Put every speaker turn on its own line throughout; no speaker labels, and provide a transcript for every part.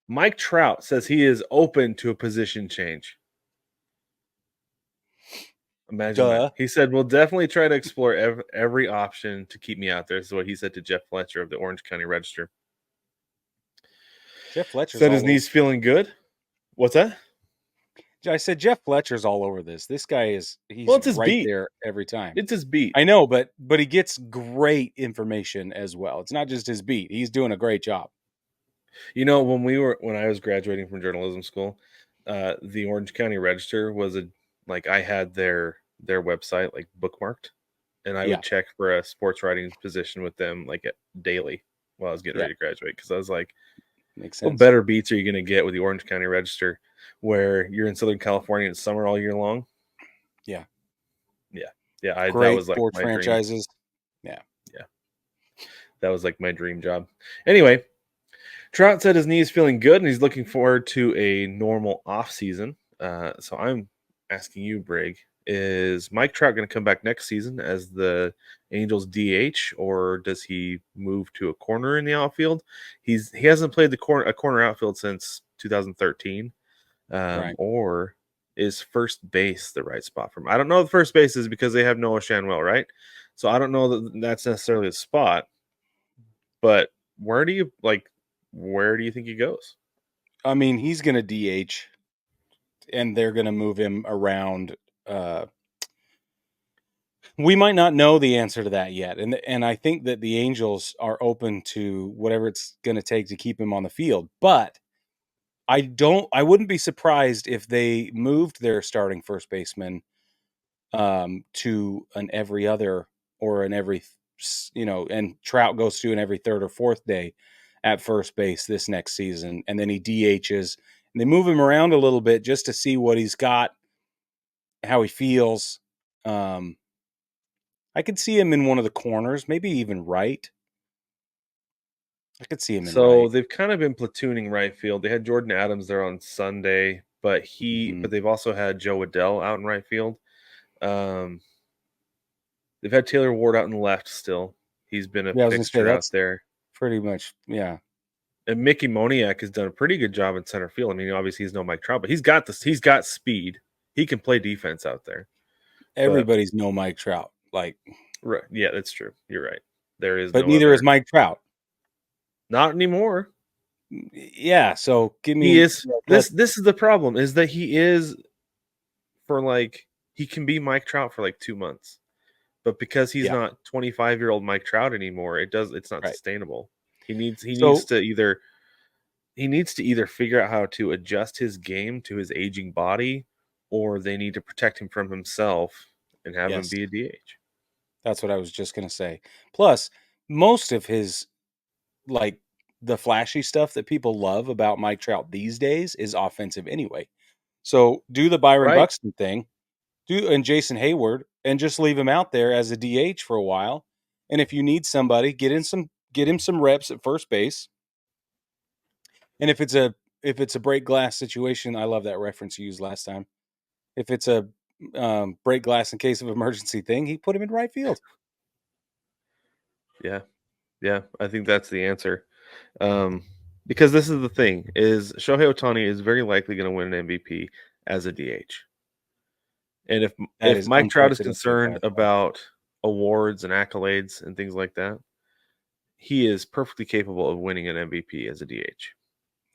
Mike Trout says he is open to a position change. Imagine that. He said, we'll definitely try to explore every option to keep me out there. This is what he said to Jeff Fletcher of the Orange County Register.
Jeff Fletcher's
said his knee's feeling good. What's that?
I said Jeff Fletcher's all over this. This guy he's
it's his
right
beat.
there every time.
It's his beat.
I know, but he gets great information as well. It's not just his beat. He's doing a great job.
You know, when I was graduating from journalism school, the Orange County Register was I had their website like bookmarked, and I would check for a sports writing position with them daily while I was getting ready to graduate, because I was like,
makes sense.
What better beats are you going to get with the Orange County Register, where you're in Southern California and it's summer all year long?
Yeah.
That was like
sports
my
franchises.
Dream. Yeah. That was like my dream job. Anyway, Trout said his knee is feeling good and he's looking forward to a normal off season. So I'm asking you, Brig, is Mike Trout going to come back next season as the Angels DH, or does he move to a corner in the outfield? He hasn't played a corner outfield since 2013.
Right.
Or is first base the right spot for him? I don't know. The first base is because they have Noah Shanwell, right? So I don't know that that's necessarily a spot. But where do you think he goes?
I mean, he's going to DH, and they're going to move him around. We might not know the answer to that yet, and I think that the Angels are open to whatever it's going to take to keep him on the field. But I wouldn't be surprised if they moved their starting first baseman to an every other or an every, and Trout goes to an every third or fourth day at first base this next season, and then he DHs, and they move him around a little bit just to see what he's got, how he feels. I could see him in one of the corners, maybe even right. I could see him in right.
So they've kind of been platooning right field. They had Jordan Adams there on Sunday, but they've also had Joe Adell out in right field. They've had Taylor Ward out in the left still. He's been a fixture out there.
Pretty much, yeah.
And Mickey Moniak has done a pretty good job in center field. I mean, obviously he's no Mike Trout, but he's got speed. He can play defense out there.
Everybody's no Mike Trout. Right.
Yeah, that's true. You're right. There is,
but neither is Mike Trout.
Not anymore.
Yeah, so give me.
He is. This is the problem, is that he is he can be Mike Trout for 2 months, but because he's not 25-year-old Mike Trout anymore, it's not sustainable. He needs to either figure out how to adjust his game to his aging body, or they need to protect him from himself and have him be a DH.
That's what I was just going to say. Plus, most of his the flashy stuff that people love about Mike Trout these days is offensive anyway. So do the Byron Buxton thing, and Jason Hayward, and just leave him out there as a DH for a while. And if you need somebody, get him some reps at first base. And if it's a break glass situation, I love that reference you used last time. If it's a break glass in case of emergency thing, he put him in right field.
Yeah, I think that's the answer. Because this is the thing, is Shohei Ohtani is very likely going to win an MVP as a DH. And if Mike Trout is concerned about awards and accolades and things like that, he is perfectly capable of winning an MVP as a DH.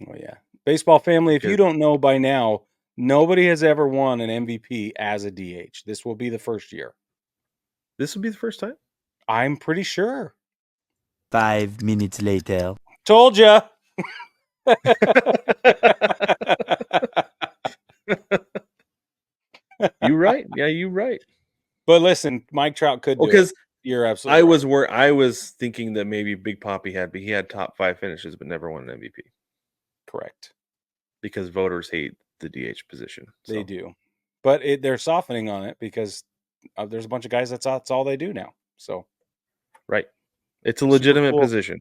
Oh, yeah. Baseball family, if you don't know by now, nobody has ever won an MVP as a DH. This will be the first year.
This will be the first time?
I'm pretty sure.
5 minutes later.
Told ya.
You're right. Yeah, you're right.
But listen, Mike Trout could do it. You're absolutely right.
I was thinking that maybe Big Papi he had top 5 finishes but never won an MVP.
Correct.
Because voters hate the DH position.
So. They do. But they're softening on it because there's a bunch of guys that's all they do now. So,
right. It's a legitimate position.